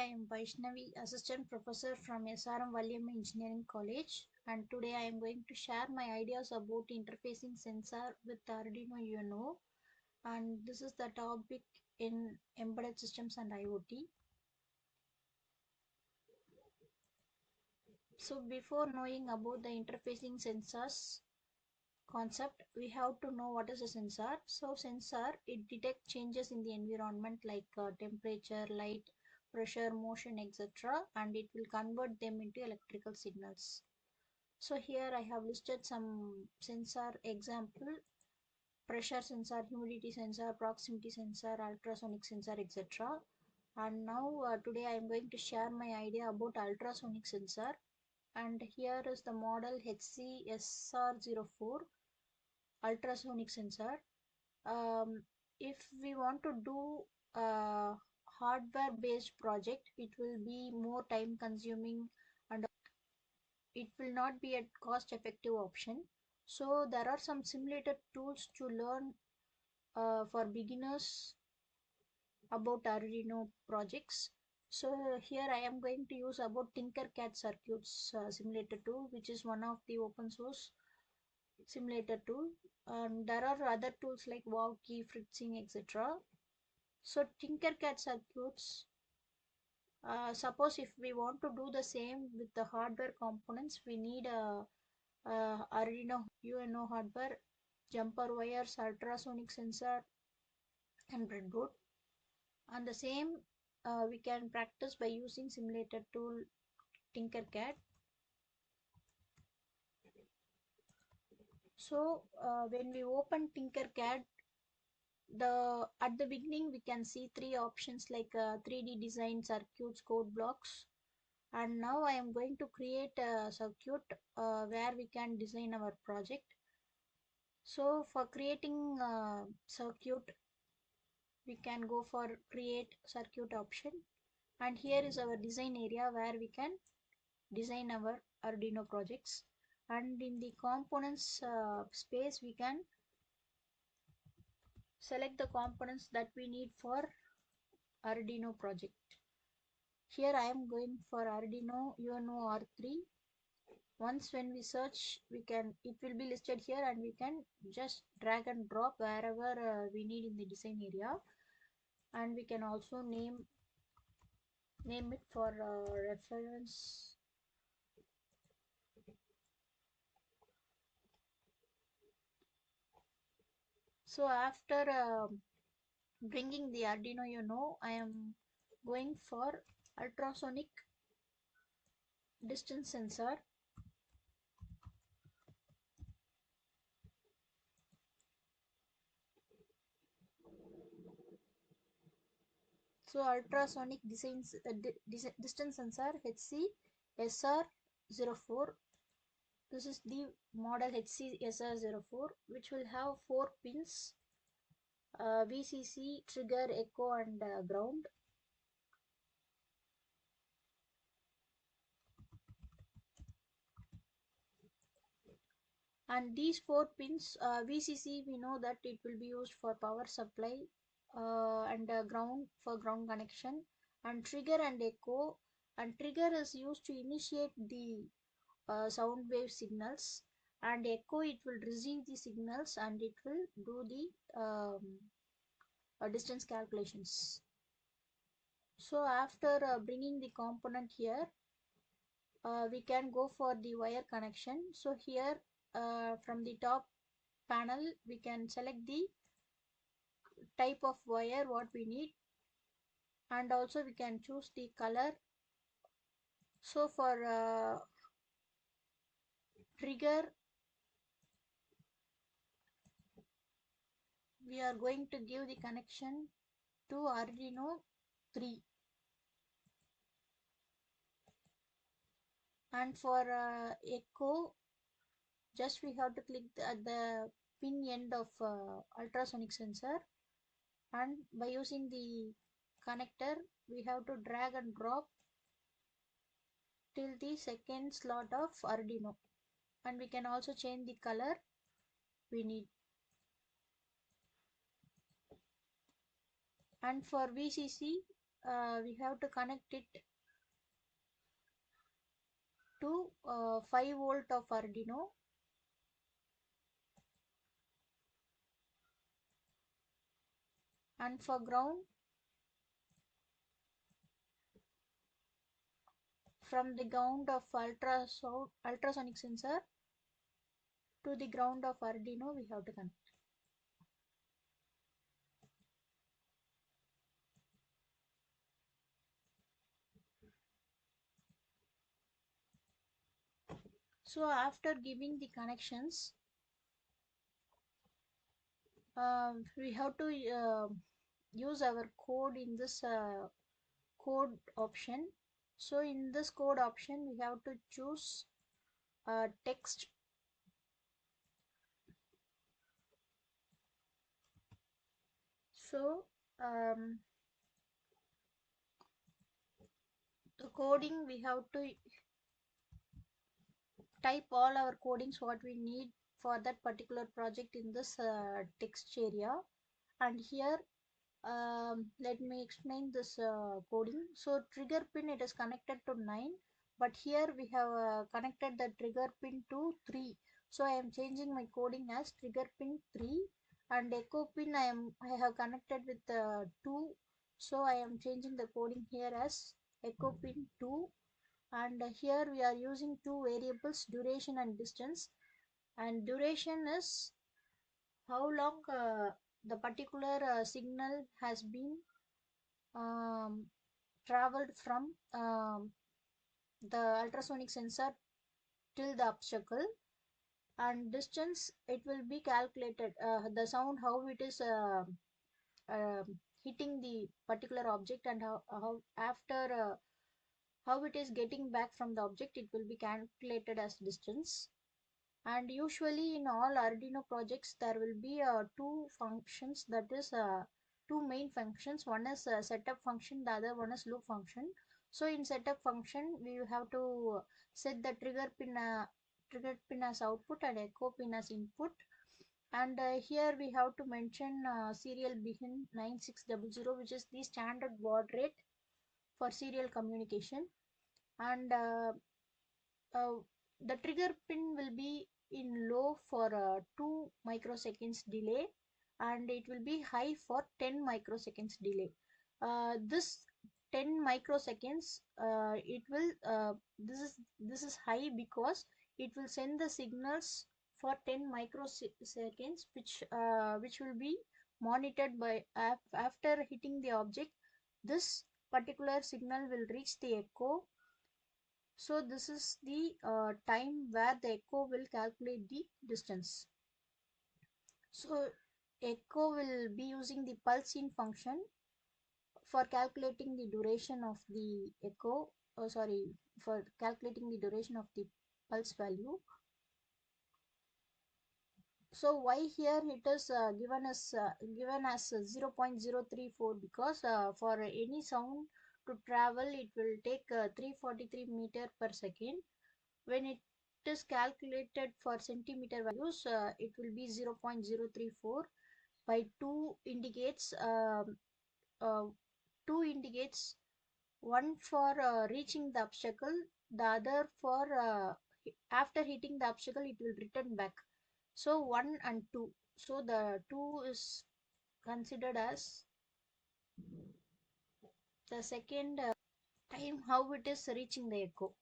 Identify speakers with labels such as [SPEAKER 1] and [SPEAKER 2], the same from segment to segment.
[SPEAKER 1] am Vaishnavi, Assistant Professor from SRM Vallaiammai Engineering College, and today I am going to share my ideas about interfacing sensor with Arduino UNO, and this is the topic in embedded systems and IoT. So before knowing about the interfacing sensors concept, we have to know what is a sensor. So sensor, it detects changes in the environment like temperature, light, pressure, motion, etc., and it will convert them into electrical signals. So here I have listed some sensor example: pressure sensor, humidity sensor, proximity sensor, ultrasonic sensor, etc. And now today I am going to share my idea about ultrasonic sensor, and here is the model HCSR04 ultrasonic sensor. If we want to do a hardware based project, it will be more time consuming and it will not be a cost effective option. So there are some simulated tools to learn for beginners about Arduino projects. So here I am going to use about TinkerCAD circuits simulator tool, which is one of the open source simulator tool. There are other tools like Wowkey, Fritzing, etc. So TinkerCAD circuits, suppose if we want to do the same with the hardware components, we need a Arduino UNO hardware, jumper wires, ultrasonic sensor, and breadboard. And the same we can practice by using simulator tool TinkerCAD. So when we open TinkerCAD, at the beginning we can see three options like 3D design, circuits, code blocks. And now I am going to create a circuit where we can design our project. So for creating a circuit, we can go for create circuit option, and here is our design area where we can design our Arduino projects. And in the components space, we can select the components that we need for Arduino project. Here I am going for Arduino UNO R3. Once when we search, it will be listed here, and we can just drag and drop wherever we need in the design area. And we can also name it for reference. So after bringing the Arduino UNO, I am going for ultrasonic distance sensor. So ultrasonic distance sensor HCSR04. This is the model HCSR04, which will have 4 pins: VCC, trigger, echo, and ground. And these 4 pins, VCC, we know that it will be used for power supply, and ground for ground connection, and trigger and echo. And trigger is used to initiate the sound wave signals, and echo, it will receive the signals and it will do the distance calculations. So after bringing the component here, we can go for the wire connection. So here from the top panel, we can select the type of wire what we need, and also we can choose the color. So for trigger, we are going to give the connection to Arduino 3, and for echo, just we have to click at the pin end of ultrasonic sensor, and by using the connector we have to drag and drop till the second slot of Arduino, and we can also change the color we need. And for VCC, we have to connect it to 5 volt of Arduino, and for ground, from the ground of ultrasonic sensor to the ground of Arduino we have to connect. So after giving the connections, we have to use our code in this code option. So in this code option we have to choose text. So the coding, we have to type all our codings what we need for that particular project in this text area. And here let me explain this coding. So trigger pin, it is connected to 9, but here we have connected the trigger pin to 3. So I am changing my coding as trigger pin 3, and echo pin I have connected with 2. So I am changing the coding here as echo pin 2. And here we are using two variables, duration and distance. And duration is how long the particular signal has been um, traveled from the ultrasonic sensor till the obstacle. And distance, it will be calculated, the sound how it is uh, hitting the particular object, and how after how it is getting back from the object, it will be calculated as distance. And usually in all Arduino projects there will be two functions, that is two main functions. One is setup function, the other one is loop function. So in setup function we have to set the trigger pin as output and echo pin as input. And here we have to mention serial begin 9600, which is the standard baud rate for serial communication. And uh, the trigger pin will be in low for 2 microseconds delay, and it will be high for 10 microseconds delay. This 10 microseconds, it will this is high because it will send the signals for 10 microseconds, which will be monitored by after hitting the object. This particular signal will reach the echo. So this is the time where the echo will calculate the distance. So echo will be using the pulse in function for calculating the duration of the echo. Oh, sorry, for calculating the duration of the pulse value. So why here it is given as 0.034, because for any sound to travel it will take 343 meter per second. When it is calculated for centimeter values, it will be 0.034. By 2 indicates uh, 2 indicates one for reaching the obstacle, the other for after hitting the obstacle it will return back. So 1 and 2. So the 2 is considered as the second time how it is reaching the echo.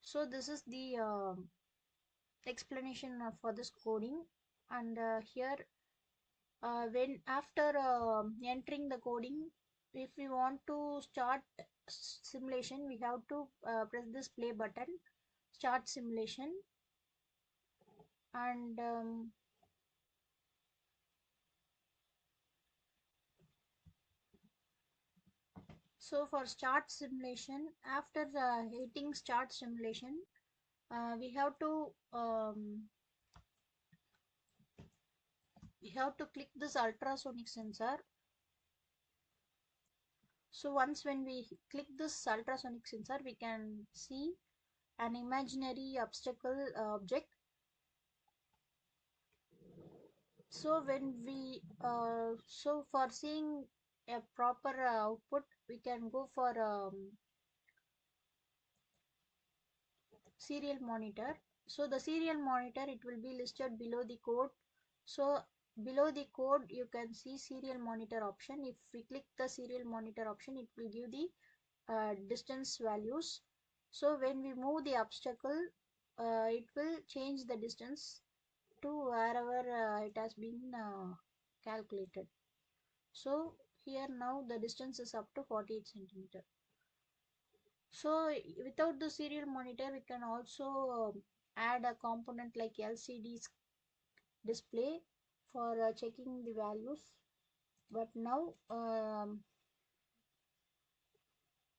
[SPEAKER 1] So this is the explanation for this coding. And here when after entering the coding, if we want to start simulation, we have to press this play button, start simulation. And so for start simulation, after hitting start simulation, we have to click this ultrasonic sensor. So once when we click this ultrasonic sensor, we can see an imaginary obstacle object. So when we so for seeing a proper output, we can go for serial monitor. So the serial monitor, it will be listed below the code. So below the code you can see serial monitor option. If we click the serial monitor option, it will give the distance values. So when we move the obstacle, it will change the distance to wherever it has been calculated. So here now the distance is up to 48 centimeter. So without the serial monitor, we can also add a component like LCD display for checking the values. But now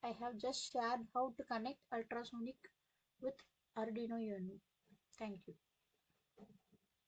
[SPEAKER 1] I have just shared how to connect ultrasonic with Arduino UNO. Thank you.